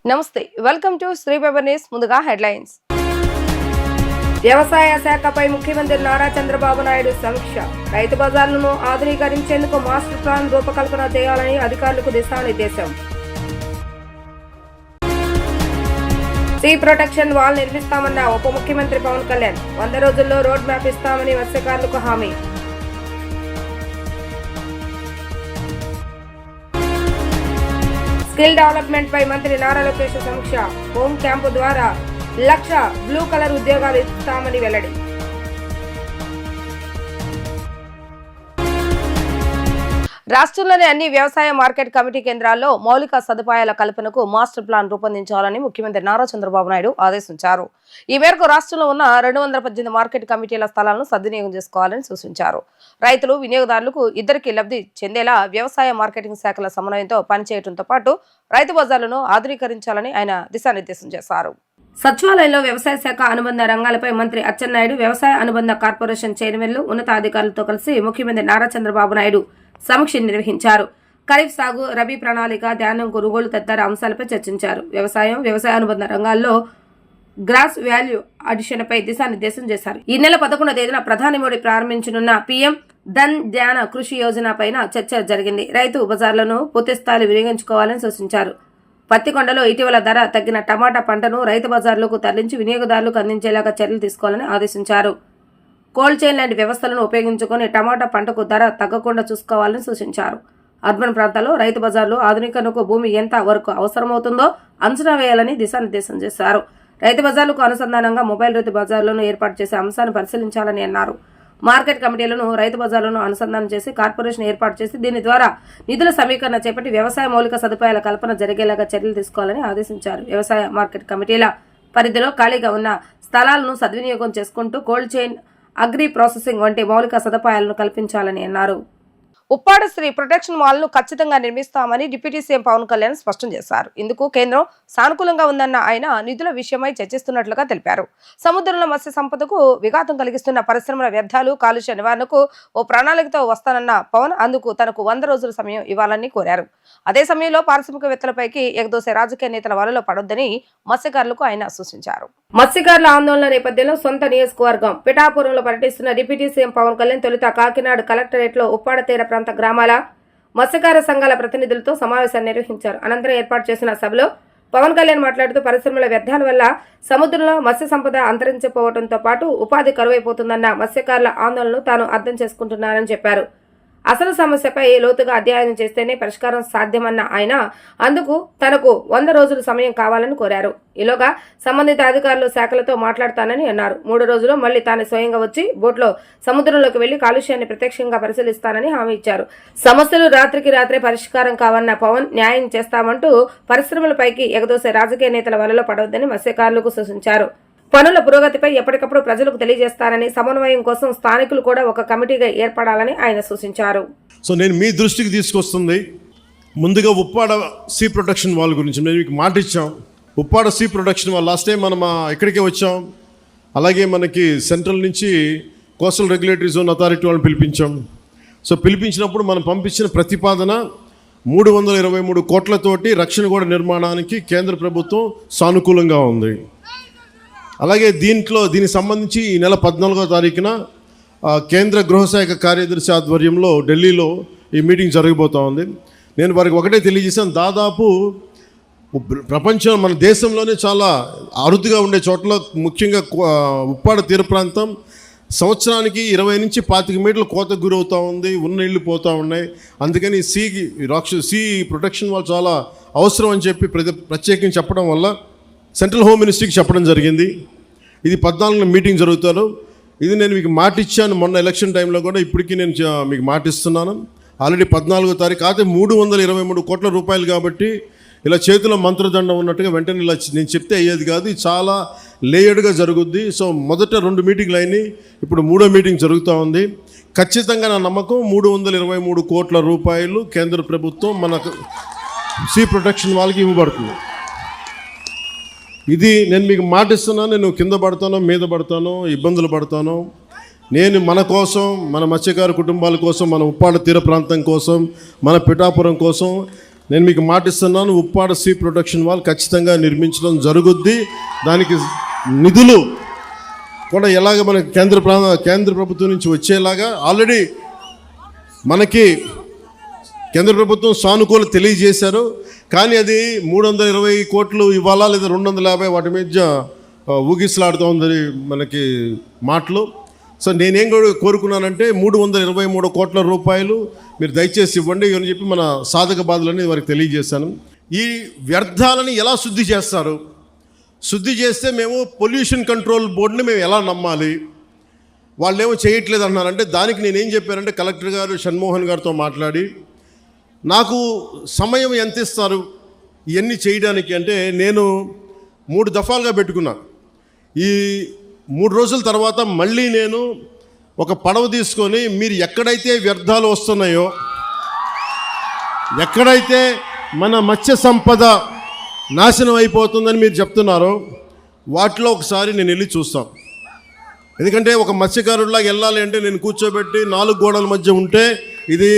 నమస్తే, welcome to Sri paper news. ముందుగా headlines. వ్యవసాయ శాఖపై ముఖ్యమంత్రి నారా చంద్రబాబు నాయుడు సమీక్ష. రైతు బజార్లను ఆధునీకరించేందుకు మాస్టర్ ప్లాన్ రూపకల్పన చేయాలని అధికారులకు దిశానిర్దేశం. సీ ప్రొటెక్షన్ వాల్ నిర్మిస్తామన్న ఉప ముఖ్యమంత్రి పవన్ కళ్యాణ్. 100 రోజుల్లో రోడ్ మ్యాప్ ఇస్తామని మత్స్యకారులకు హామీ. స్కిల్ డెవలప్మెంట్ పై మంత్రి నారా లోకేష్ సమీక్ష. హోమ్ క్యాంపు ద్వారా 1,00,000 బ్లూ కలర్ ఉద్యోగాలు ఇస్తామని వెల్లడి. రాష్ట్రంలోని అన్ని వ్యవసాయ మార్కెట్ కమిటీ కేంద్రాల్లో మౌలిక సదుపాయాల కల్పనకు మాస్టర్ ప్లాన్ రూపొందించాలని ముఖ్యమంత్రి నారా చంద్రబాబు నాయుడు ఆదేశించారు. ఈ మేరకు రాష్ట్రంలో ఉన్న 218 మార్కెట్ కమిటీల స్థలాలను సద్వినియోగం చేసుకోవాలని సూచించారు. రైతులు, వినియోగదారులకు ఇద్దరికీ లబ్ధి చెందేలా వ్యవసాయ మార్కెటింగ్ శాఖల సమన్వయంతో పనిచేయడంతో పాటు రైతు బజార్లను ఆధునీకరించాలని ఆయన దిశానిర్దేశం చేశారు. సచివాలయంలో వ్యవసాయ శాఖ అనుబంధ రంగాలపై మంత్రి అచ్చెన్నాయుడు, వ్యవసాయ అనుబంధ కార్పొరేషన్ చైర్మన్లు, ఉన్నతాధికారులతో కలిసి ముఖ్యమంత్రి నారా చంద్రబాబు నాయుడు సమీక్ష నిర్వహించారు. ఖరీఫ్ సాగు, రబీ ప్రణాళిక, ధాన్యం కొనుగోలు తదితర అంశాలపై చర్చించారు. వ్యవసాయ అనుబంధ రంగాల్లో గ్రాస్ వాల్యూ అడిషన్ పై దిశానిర్దేశం చేశారు. ఈ నెల 11వ తేదీన ప్రధాని మోడీ ప్రారంభించనున్న పీఎం ధన్ ధ్యాన కృషి యోజన పైన చర్చ జరిగింది. రైతు బజార్లను పూర్తిస్థాయిలో వినియోగించుకోవాలని సూచించారు. పత్తికొండలో ఇటీవల ధర తగ్గిన టమాటా పంటను రైతు బజార్లకు తరలించి వినియోగదారులకు అందించేలాగా చర్యలు తీసుకోవాలని ఆదేశించారు. కోల్డ్ చైన్ లాంటి వ్యవస్థలను ఉపయోగించుకొని టమాటా పంటకు ధర తగ్గకుండా చూసుకోవాలని సూచించారు. అర్బన్ ప్రాంతాల్లో రైతు బజార్లు ఆధునీకరణకు భూమి ఎంత వరకు అవసరమవుతుందో అంచనా వేయాలని దిశానిర్దేశం చేశారు. రైతు బజార్లకు అనుసంధానంగా మొబైల్ రైతు బజార్లను ఏర్పాటు చేసే అంశాన్ని పరిశీలించాలని అన్నారు. మార్కెట్ కమిటీలను రైతు బజార్లను అనుసంధానం చేసి కార్పొరేషన్ ఏర్పాటు చేసి దీని ద్వారా నిధుల సమీకరణ చేపట్టి వ్యవసాయ మౌలిక సదుపాయాల కల్పన జరిగేలాగా చర్యలు తీసుకోవాలని ఆదేశించారు. వ్యవసాయ మార్కెట్ కమిటీల పరిధిలో ఖాళీగా ఉన్న స్థలాలను సద్వినియోగం చేసుకుంటూ కోల్డ్ చైన్, అగ్రి ప్రాసెసింగ్ వంటి మౌలిక సదుపాయాలను కల్పించాలని అన్నారు. ఉప్పాడ శ్రీ ప్రొటెక్షన్ వాల్ ను ఖచ్చితంగా నిర్మిస్తామని డిప్యూటీ సీఎం పవన్ కళ్యాణ్ స్పష్టం చేశారు. ఇందుకు కేంద్రం సానుకూలంగా ఉందన్న ఆయన నిధుల విషయమై చర్చిస్తున్నట్లుగా తెలిపారు. సముద్రంలో మత్స్య సంపదకు విఘాతం కలిగిస్తున్న పరిశ్రమల వ్యర్థాలు, కాలుష్య నివారణకు ఓ ప్రణాళికతో వస్తానన్న పవన్ అందుకు తనకు 100 రోజుల సమయం ఇవ్వాలని కోరారు. అదే సమయంలో పారిశ్రామికవేత్తలపైకి ఎగదోసే రాజకీయ నేతల వలలో పడొద్దని మత్స్యకారులకు ఆయన సూచించారు. మత్స్యకారుల ఆందోళన నేపథ్యంలో సొంత నియోజకవర్గం పిఠాపురంలో పర్యటిస్తున్న డిప్యూటీ సీఎం పవన్ కళ్యాణ్ తొలుత కాకినాడ కలెక్టరేట్ లో ఉప్పాడ తీర ప్రాంత గ్రామాల మత్స్యకార సంఘాల ప్రతినిధులతో సమావేశాన్ని నిర్వహించారు. అనంతరం ఏర్పాటు చేసిన సభలో పవన్ కళ్యాణ్ మాట్లాడుతూ పరిశ్రమల వ్యర్థాల వల్ల సముద్రంలో మత్స్య సంపద అంతరించిపోవడంతో పాటు ఉపాధి కరువైపోతుందన్న మత్స్యకారుల ఆందోళనను తాను అర్థం చేసుకుంటున్నానని చెప్పారు. అసలు సమస్యపై లోతుగా అధ్యయనం చేస్తేనే పరిష్కారం సాధ్యమన్న ఆయన అందుకు తనకు 100 రోజులు సమయం కావాలని కోరారు. ఈలోగా సంబంధిత అధికారులు శాఖలతో మాట్లాడతానని అన్నారు. 3 రోజుల్లో మళ్లీ తాను స్వయంగా వచ్చి బోట్లో సముద్రంలోకి వెళ్లి కాలుష్యాన్ని ప్రత్యక్షంగా పరిశీలిస్తానని హామీ ఇచ్చారు. సమస్యలు రాత్రికి రాత్రే పరిష్కారం కావన్న పవన్ న్యాయం చేస్తామంటూ పరిశ్రమలపైకి ఎగదోసే రాజకీయ నేతల వలలో పడవద్దని మత్స్యకారులకు సూచించారు. పనుల పురోగతిపై ఎప్పటికప్పుడు ప్రజలకు తెలియజేస్తానని, సమన్వయం కోసం స్థానికులు కూడా ఒక కమిటీగా ఏర్పడాలని ఆయన సూచించారు. సో నేను మీ దృష్టికి తీసుకొస్తుంది ముందుగా ఉప్పాడ సీ ప్రొటెక్షన్ వాల్ గురించి మేము మీకు మాట ఇచ్చాం. Uppada sea protection wall last time మనం ఇక్కడికే వచ్చాం. అలాగే మనకి సెంట్రల్ నుంచి కోస్టల్ రెగ్యులేటరీ జోన్ అథారిటీ వాళ్ళని పిలిపించాం. సో పిలిపించినప్పుడు మనం పంపించిన ప్రతిపాదన 323 కోట్లతోటి రక్షణ గోడ నిర్మాణానికి కేంద్ర ప్రభుత్వం సానుకూలంగా ఉంది. అలాగే దీనికి సంబంధించి ఈ నెల 14వ తారీఖున కేంద్ర గృహశాఖ కార్యదర్శి ఆధ్వర్యంలో ఢిల్లీలో ఈ మీటింగ్ జరగబోతూ ఉంది. నేను వారికి ఒకటే తెలియజేశాను, దాదాపు ప్రపంచం మన దేశంలోనే చాలా అరుదుగా ఉండే చోట్ల ముఖ్యంగా ఉప్పాడ తీర ప్రాంతం సంవత్సరానికి 20 నుంచి 25 మీటర్ల కోతకు గురవుతూ ఉంది. ఉన్న ఇళ్ళు పోతూ ఉన్నాయి. అందుకని సీ ప్రొటెక్షన్ వాల్ చాలా అవసరం అని చెప్పి ప్రత్యేకించి చెప్పడం వల్ల సెంట్రల్ హోమ్ మినిస్ట్రీకి చెప్పడం జరిగింది. ఇది 14న మీటింగ్ జరుగుతారు. ఇది నేను మీకు మాట ఇచ్చాను మొన్న ఎలక్షన్ టైంలో కూడా, ఇప్పటికీ నేను మీకు మాట ఇస్తున్నాను. ఆల్రెడీ 14వ తారీఖు అయితే 323 కోట్ల రూపాయలు కాబట్టి ఇలా చేతిలో మంత్రదండం ఉన్నట్టుగా వెంటనే ఇలా నేను చెప్తే అయ్యేది కాదు. ఇది చాలా లేయర్డ్గా జరుగుద్ది. సో మొదట 2 మీటింగ్లు అయినాయి, ఇప్పుడు 3వ మీటింగ్ జరుగుతూ ఉంది. ఖచ్చితంగా నా నమ్మకం 323 కోట్ల రూపాయలు కేంద్ర ప్రభుత్వం మనకు సీ ప్రొటెక్షన్ వాళ్ళకి ఇవ్వబడుతుంది. ఇది నేను మీకు మాట ఇస్తున్నాను. నేను కింద పడతానో మీద పడతానో ఇబ్బందులు పడతానో నేను మన కోసం, మన మత్స్యకారు కుటుంబాల కోసం, మన ఉప్పాడ తీర ప్రాంతం కోసం, మన పిఠాపురం కోసం నేను మీకు మాటిస్తున్నాను, ఉప్పాడ సీ ప్రొటెక్షన్ వాల్ ఖచ్చితంగా నిర్మించడం జరుగుద్ది. దానికి నిధులు కూడా ఎలాగ మన కేంద్ర ప్రభుత్వం నుంచి వచ్చేలాగా ఆల్రెడీ మనకి కేంద్ర ప్రభుత్వం సానుకూల తెలియజేశారు. కానీ అది 320 కోట్లు ఇవ్వాలా లేదా 250 వాటి మీద ఊగిసలాడుతూ ఉంది మనకి మాటలు. సో నేనేం కోరుకున్నానంటే 323 కోట్ల రూపాయలు మీరు దయచేసి ఇవ్వండి అని చెప్పి మన సాధక బాధలని వారికి తెలియజేశాను. ఈ వ్యర్థాలని ఎలా శుద్ధి చేస్తారు, శుద్ధి చేస్తే మేము పొల్యూషన్ కంట్రోల్ బోర్డుని మేము ఎలా నమ్మాలి, వాళ్ళు ఏమో చేయట్లేదు అన్నారంటే దానికి నేనేం చెప్పానంటే కలెక్టర్ గారు షణ్మోహన్ గారితో మాట్లాడి నాకు సమయం ఎంత ఇస్తారు ఇవన్నీ చేయడానికి అంటే నేను 3 దఫాలుగా పెట్టుకున్నా. ఈ 3 రోజుల తర్వాత మళ్ళీ నేను ఒక పడవ తీసుకొని మీరు ఎక్కడైతే వ్యర్థాలు వస్తున్నాయో, ఎక్కడైతే మన మత్స్య సంపద నాశనం అయిపోతుందని మీరు చెప్తున్నారో వాటిలో ఒకసారి నేను వెళ్ళి చూస్తాను. ఎందుకంటే ఒక మత్స్యకారుడిలాగా వెళ్ళాలి అంటే నేను కూర్చోబెట్టి 4 గోడల మధ్య ఉంటే ఇది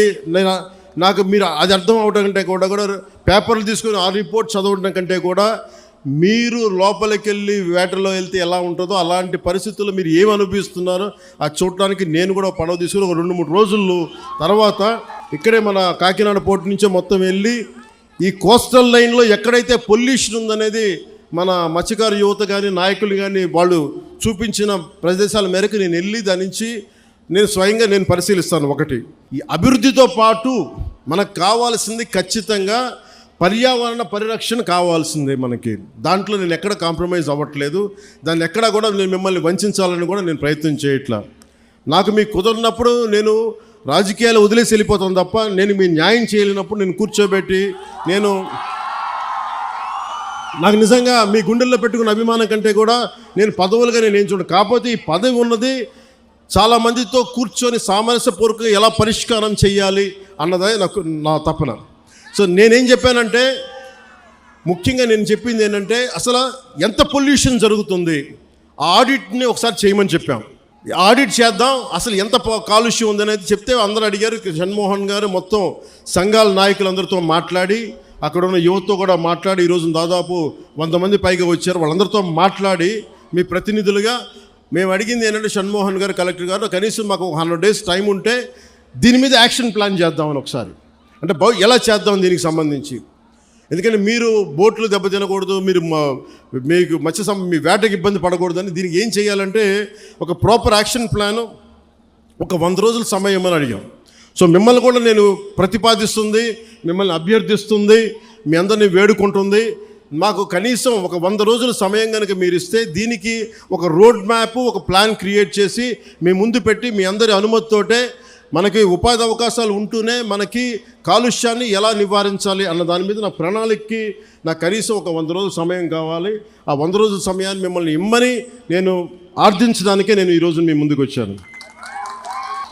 నాకు మీరు అది అర్థం అవడం కంటే కూడా పేపర్లు తీసుకొని ఆ రిపోర్ట్ చదవడం కంటే కూడా మీరు లోపలికి వెళ్ళి వేటలో వెళ్తే ఎలా ఉంటుందో అలాంటి పరిస్థితుల్లో మీరు ఏమి అనుభవిస్తున్నారో అది చూడటానికి నేను కూడా పడవ తీసుకుని ఒక 2-3 రోజులు తర్వాత ఇక్కడే మన కాకినాడ పోర్టు నుంచే మొత్తం వెళ్ళి ఈ కోస్టల్ లైన్లో ఎక్కడైతే పొల్యూషన్ ఉందనేది మన మత్స్యకారు యువత కానీ నాయకులు కానీ వాళ్ళు చూపించిన ప్రదేశాల మేరకు నేను వెళ్ళి దాని నుంచి నేను స్వయంగా నేను పరిశీలిస్తాను. ఒకటి, ఈ అభివృద్ధితో పాటు మనకు కావాల్సింది ఖచ్చితంగా పర్యావరణ పరిరక్షణ కావాల్సిందే మనకి. దాంట్లో నేను ఎక్కడ కాంప్రమైజ్ అవ్వట్లేదు. దాన్ని ఎక్కడా కూడా నేను మిమ్మల్ని వంచాలని కూడా నేను ప్రయత్నం చేయట్లా. నాకు మీకు కుదరినప్పుడు నేను రాజకీయాలు వదిలేసి వెళ్ళిపోతాను తప్ప నేను మీ న్యాయం చేయలేనప్పుడు నేను కూర్చోబెట్టి నాకు నిజంగా మీ గుండెల్లో పెట్టుకున్న అభిమానం కంటే కూడా నేను పదవులుగా నేను ఏం చూడను. కాకపోతే ఈ పదవి ఉన్నది చాలామందితో కూర్చొని సామరస్యపూర్వకంగా ఎలా పరిష్కారం చేయాలి అన్నదే నా తపన. సో నేనేం చెప్పానంటే ముఖ్యంగా నేను చెప్పింది ఏంటంటే అసలు ఎంత పొల్యూషన్ జరుగుతుంది ఆ ఆడిట్ని ఒకసారి చేయమని చెప్పాం. ఆడిట్ చేద్దాం, అసలు ఎంత కాలుష్యం ఉందనేది చెప్తే అందరూ అడిగారు. షణ్మోహన్ గారు మొత్తం సంఘాల నాయకులందరితో మాట్లాడి అక్కడ ఉన్న యువతతో కూడా మాట్లాడి ఈరోజు దాదాపు 100 మంది పైగా వచ్చారు. వాళ్ళందరితో మాట్లాడి మీ ప్రతినిధులుగా మేము అడిగింది ఏంటంటే షణ్మోహన్ గారు కలెక్టర్ గారు కనీసం మాకు 100 days టైం ఉంటే దీని మీద యాక్షన్ ప్లాన్ చేద్దామని ఒకసారి అంటే ఎలా చేద్దాం దీనికి సంబంధించి. ఎందుకంటే మీరు బోట్లు దెబ్బతినకూడదు, మీకు మీ వేటకి ఇబ్బంది పడకూడదని దీనికి ఏం చేయాలంటే ఒక ప్రాపర్ యాక్షన్ ప్లాను ఒక 100 రోజుల సమయం అని అడిగాం. సో మిమ్మల్ని కూడా నేను ప్రతిపాదిస్తుంది, మిమ్మల్ని అభ్యర్థిస్తుంది, మీ అందరినీ వేడుకుంటుంది. మాకు కనీసం ఒక 100 రోజుల సమయం కనుక మీరు ఇస్తే దీనికి ఒక రోడ్ మ్యాప్, ఒక ప్లాన్ క్రియేట్ చేసి మీ ముందు పెట్టి మీ అందరి అనుమతితోటే మనకి ఉపాధి అవకాశాలు ఉంటూనే మనకి కాలుష్యాన్ని ఎలా నివారించాలి అన్న దాని మీద నా ప్రణాళికకి నాకు కనీసం ఒక 100 రోజుల సమయం కావాలి. ఆ 100 రోజుల సమయాన్ని మిమ్మల్ని ఇమ్మని నేను ఆర్థించడానికే నేను ఈరోజు మీ ముందుకు వచ్చాను.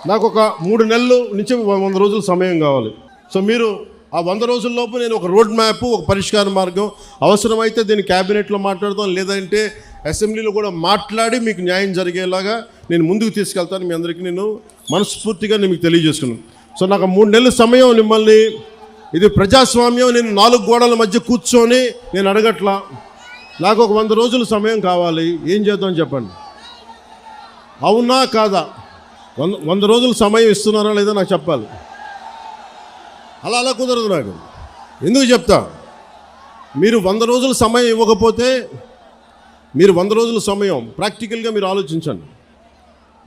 నాకు ఒక 3 నెలల నుంచి 100 రోజుల సమయం కావాలి. సో మీరు ఆ 100 రోజుల్లోపు నేను ఒక రోడ్ మ్యాప్, ఒక పరిష్కార మార్గం, అవసరమైతే దీన్ని క్యాబినెట్లో మాట్లాడతాం, లేదంటే అసెంబ్లీలో కూడా మాట్లాడి మీకు న్యాయం జరిగేలాగా నేను ముందుకు తీసుకెళ్తాను. మీ అందరికీ నేను మనస్ఫూర్తిగా నేను మీకు తెలియజేసుకున్నాను. సో నాకు 3 నెలల సమయం మిమ్మల్ని, ఇది ప్రజాస్వామ్యం, నేను 4 గోడల మధ్య కూర్చొని నేను అడగట్లా. నాకు ఒక 100 రోజుల సమయం కావాలి. ఏం చేద్దాం చెప్పండి, అవునా కాదా? 100 రోజుల సమయం ఇస్తున్నారా లేదా నాకు చెప్పాలి. అలా కుదరదు నాకు. ఎందుకు చెప్తా, మీరు 100 రోజుల సమయం ఇవ్వకపోతే, మీరు 100 రోజుల సమయం ప్రాక్టికల్గా మీరు ఆలోచించండి.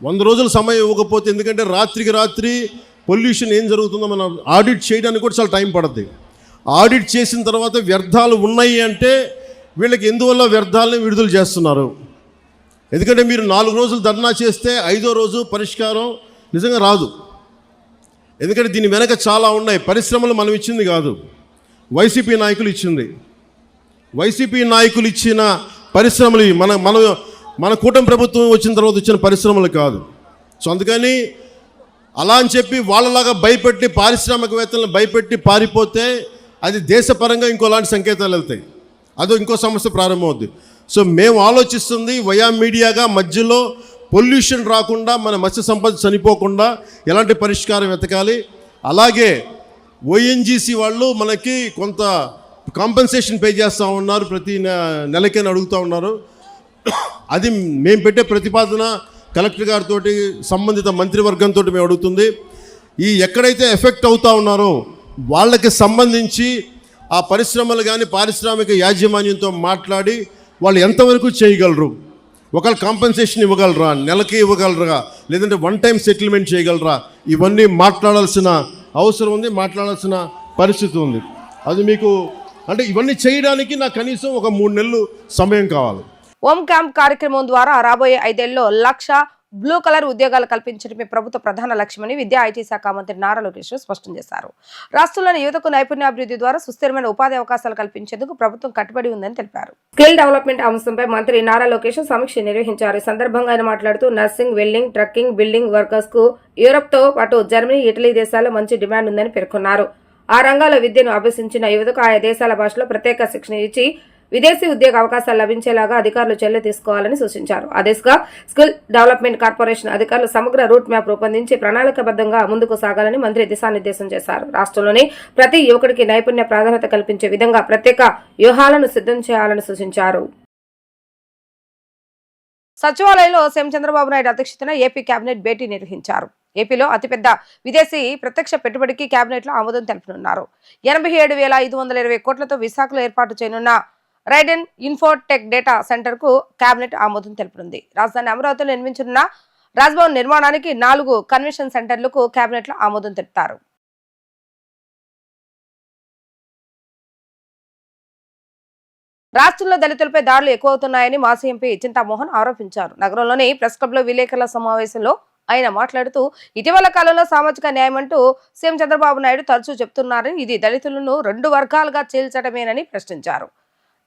100 రోజుల సమయం ఇవ్వకపోతే, ఎందుకంటే రాత్రికి రాత్రి పొల్యూషన్ ఏం జరుగుతుందో మనం ఆడిట్ చేయడానికి కూడా చాలా టైం పడుతుంది. ఆడిట్ చేసిన తర్వాత వ్యర్థాలు ఉన్నాయి అంటే వీళ్ళకి ఎందువల్ల వ్యర్థాలని విడుదల చేస్తున్నారు. ఎందుకంటే మీరు 4 రోజులు ధర్నా చేస్తే 5వ రోజు పరిష్కారం నిజంగా రాదు. ఎందుకంటే దీని వెనక చాలా ఉన్నాయి. పరిశ్రమలు మనం ఇచ్చింది కాదు, వైసీపీ నాయకులు ఇచ్చింది. వైసీపీ నాయకులు ఇచ్చిన పరిశ్రమలు మన కూటమి ప్రభుత్వం వచ్చిన తర్వాత ఇచ్చిన పరిశ్రమలు కాదు. సో అందుకని అలా అని చెప్పి వాళ్ళలాగా భయపెట్టి పారిశ్రామికవేత్తలను భయపెట్టి పారిపోతే అది దేశపరంగా ఇంకోలాంటి సంకేతాలు వెళ్తాయి, అదో ఇంకో సమస్య ప్రారంభమవుద్ది. సో మేము ఆలోచిస్తుంది వయా మీడియాగా మధ్యలో పొల్యూషన్ రాకుండా, మన మత్స్య సంపద చనిపోకుండా ఎలాంటి పరిష్కారం వెతకాలి. అలాగే ఓఎన్జీసీ వాళ్ళు మనకి కొంత కాంపెన్సేషన్ పే చేస్తూ ఉన్నారు, ప్రతి నెలకైనా అడుగుతూ ఉన్నారు. అది మేము పెట్టే ప్రతిపాదన కలెక్టర్ గారితో సంబంధిత మంత్రివర్గంతో మేము అడుగుతుంది. ఈ ఎక్కడైతే ఎఫెక్ట్ అవుతూ ఉన్నారో వాళ్ళకి సంబంధించి ఆ పరిశ్రమలు కానీ పారిశ్రామిక యాజమాన్యంతో మాట్లాడి వాళ్ళు ఎంతవరకు చేయగలరు, ఒకవేళ కాంపెన్సేషన్ ఇవ్వగలరా, నెలకి ఇవ్వగలరా, లేదంటే వన్ టైం సెటిల్మెంట్ చేయగలరా, ఇవన్నీ మాట్లాడాల్సిన అవసరం ఉంది, మాట్లాడాల్సిన పరిస్థితి ఉంది. అది మీకు అంటే ఇవన్నీ చేయడానికి నాకు కనీసం ఒక 3 నెలలు సమయం కావాలి. ఓం క్యాంప్ కార్యక్రమం ద్వారా రాబోయే 5 ఏళ్లలో 1,00,000 బ్లూ కలర్ ఉద్యోగాలు కల్పించడమే ప్రభుత్వ ప్రధాన లక్ష్యమని విద్యా ఐటీ శాఖ మంత్రి నారా లోకేష్ స్పష్టం చేశారు. రాష్ట్రంలోని యువతకు నైపుణ్యాభివృద్ధి ద్వారా సుస్థిరమైన ఉపాధి అవకాశాలు కల్పించేందుకు ప్రభుత్వం కట్టుబడి ఉందని తెలిపారు. స్కిల్ డెవలప్మెంట్ అంశంపై మంత్రి నారా లోకేష్ సమీక్ష నిర్వహించారు. ఈ సందర్భంగా ఆయన మాట్లాడుతూ nursing, welding, trekking, building workers కు యూరప్ తో పాటు జర్మనీ, ఇటలీ దేశాల్లో మంచి డిమాండ్ ఉందని పేర్కొన్నారు. ఆ రంగాల్లో విద్యను అభ్యసించిన యువతకు ఆయా దేశాల భాషలో ప్రత్యేక శిక్షణ ఇచ్చి విదేశీ ఉద్యోగ అవకాశాలు లభించేలాగా అధికారులు చర్యలు తీసుకోవాలని సూచించారు. ఆ దిశగా స్కిల్ డెవలప్మెంట్ కార్పొరేషన్ అధికారులు సమగ్ర రూట్ మ్యాప్ రూపొందించి ప్రణాళికబద్ధంగా ముందుకు సాగాలని మంత్రి దిశానిర్దేశం చేశారు. రాష్ట్రంలోని ప్రతి యువకుడికి నైపుణ్య ప్రాధాన్యత కల్పించే విధంగా ప్రత్యేక వ్యూహాలను సిద్ధం చేయాలని సూచించారు. సచివాలయంలో సీఎం చంద్రబాబు నాయుడు అధ్యక్షతన ఏపీ కేబినెట్ భేటీ నిర్వహించారు. ఏపీలో అతిపెద్ద విదేశీ ప్రత్యక్ష పెట్టుబడికి కేబినెట్ లో ఆమోదం తెలుపనున్నారు. 87,520 కోట్లతో విశాఖలో ఏర్పాటు చేయనున్న రైడెన్ ఇన్ఫోటెక్ డేటా సెంటర్ కు కేబినెట్ ఆమోదం తెలుపనుంది. రాజధాని అమరావతిలో నిర్మించనున్న రాజ్భవన్ నిర్మాణానికి 4 కన్వెన్షన్ సెంటర్లకు కేబినెట్ లో ఆమోదం తెలుపుతారు. రాష్ట్రంలో దళితులపై దాడులు ఎక్కువవుతున్నాయని మాజీ ఎంపీ చింతామోహన్ ఆరోపించారు. నగరంలోని ప్రెస్ క్లబ్ లో విలేకరుల సమావేశంలో ఆయన మాట్లాడుతూ ఇటీవల కాలంలో సామాజిక న్యాయం అంటూ సీఎం చంద్రబాబు నాయుడు తరచూ చెప్తున్నారని, ఇది దళితులను 2 వర్గాలుగా చీల్చడమేనని ప్రశ్నించారు.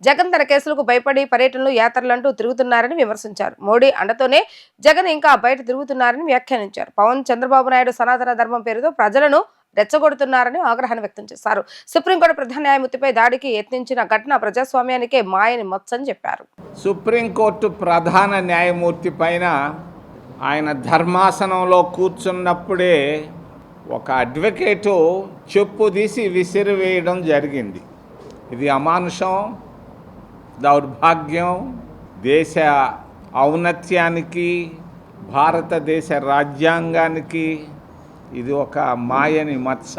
జగన్ తన కేసులకు భయపడి పర్యటనలు, యాత్రలంటూ తిరుగుతున్నారని విమర్శించారు. మోడీ అండతోనే జగన్ ఇంకా బయట తిరుగుతున్నారని వ్యాఖ్యానించారు. పవన్ చంద్రబాబు నాయుడు సనాతన ధర్మం పేరుతో ప్రజలను రెచ్చగొడుతున్నారని ఆగ్రహాన్ని వ్యక్తం చేశారు. సుప్రీంకోర్టు ప్రధాన న్యాయమూర్తిపై దాడికి యత్నించిన ఘటన ప్రజాస్వామ్యానికే మాయని మచ్చని చెప్పారు. సుప్రీంకోర్టు ప్రధాన న్యాయమూర్తి పైన ఆయన ధర్మాసనంలో కూర్చున్నప్పుడే ఒక అడ్వకేటు చెప్పు తీసి విసిరివేయడం జరిగింది. ఇది అమానుషం, దౌర్భాగ్యం, దేశ ఔన్నత్యానికి, భారతదేశ రాజ్యాంగానికి ఇది ఒక మాయని మచ్చ.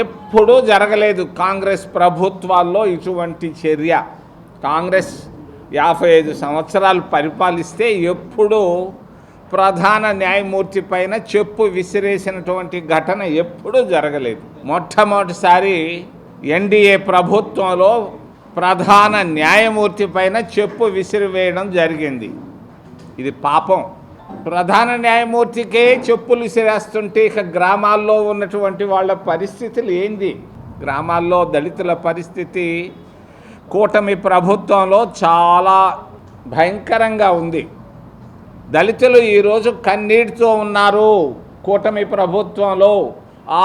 ఎప్పుడూ జరగలేదు కాంగ్రెస్ ప్రభుత్వాల్లో ఇటువంటి చర్య. కాంగ్రెస్ 55 సంవత్సరాలు పరిపాలిస్తే ఎప్పుడూ ప్రధాన న్యాయమూర్తి పైన చెప్పు విసిరేసినటువంటి ఘటన ఎప్పుడూ జరగలేదు. మొట్టమొదటిసారి ఎన్డీఏ ప్రభుత్వంలో ప్రధాన న్యాయమూర్తి పైన చెప్పు విసిరివేయడం జరిగింది. ఇది పాపం. ప్రధాన న్యాయమూర్తికే చెప్పులు విసిరేస్తుంటే ఇక గ్రామాల్లో ఉన్నటువంటి వాళ్ళ పరిస్థితులు ఏంది? గ్రామాల్లో దళితుల పరిస్థితి కూటమి ప్రభుత్వంలో చాలా భయంకరంగా ఉంది. దళితులు ఈరోజు కన్నీటితో ఉన్నారు. కూటమి ప్రభుత్వంలో